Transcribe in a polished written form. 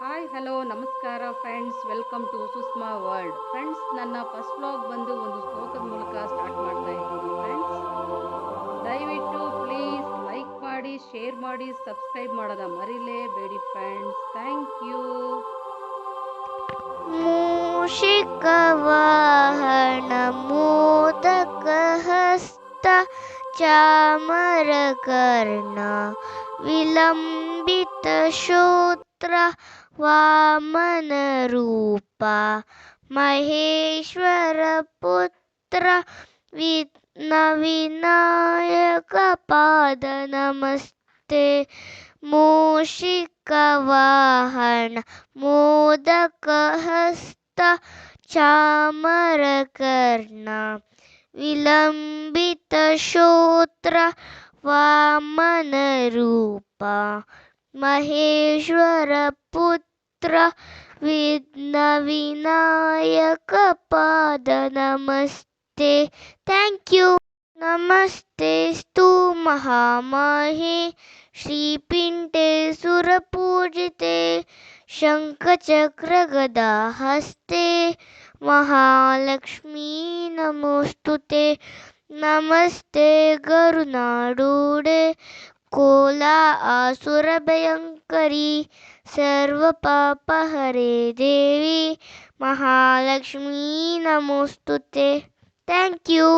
Hi hello ನಮಸ್ಕಾರ friends, welcome to Sushma world. Friends, ನನ್ನ first vlog ಬಂದು ಒಂದು ಶ್ಲೋಕದ ಮೂಲಕ ಸ್ಟಾರ್ಟ್ ಮಾಡ್ತಾ ಇದ್ದೀನಿ. ಫ್ರೆಂಡ್ಸ್, ದಯವಿಟ್ಟು ಪ್ಲೀಸ್ ಲೈಕ್ ಮಾಡಿ, ಶೇರ್ ಮಾಡಿ, ಸಬ್ಸ್ಕ್ರೈಬ್ ಮಾಡೋದ ಮರಿಲೇಬೇಡಿ ಫ್ರೆಂಡ್ಸ್. Thank you. ಮೂಷಿಕವಾಹನ ಮೋದಕಹಸ್ತ ಚಾಮರಕರ್ಣ ವಿಲಂಬಿತ ಶೋತ್ರ ವಾಮನರೂಪ ಮಹೇಶ್ವರ ಪುತ್ರ ವಿಘ್ನ ವಿನಾಯಕ ಪಾದ ನಮಸ್ತೆ. ಮೂಷಿಕವಾಹನ ಮೋದಕಹಸ್ತ ಚಾಮರಕರ್ಣ ವಿಲಂಬಿತ ಶೋತ್ರ ವಾಮನರೂಪ ಮಹೇಶ್ವರ ಪುತ್ರ ವಿಘ್ನ ವಿನಾಯಕ ಪಾದ ನಮಸ್ತೆ. Thank you. ನಮಸ್ತೆಸ್ತು ಮಹಾಮಾಹೇ ಶ್ರೀಪೀಠೆ ಸುರಪೂಜಿತೆ ಶಂಖಚಕ್ರಗದಾಹಸ್ತೆ ಮಹಾಲಕ್ಷ್ಮೀ ನಮೋಸ್ತುತೆ. ನಮಸ್ತೆ ಗರುನಾಡೂಢೆ ಕೋಲಾ ಆಸುರಭಯಂಕರಿ ಸರ್ವಪಾಪಹರೆ ದೇವಿ ಮಹಾಲಕ್ಷ್ಮೀ ನಮೋಸ್ತುತೆ. Thank you.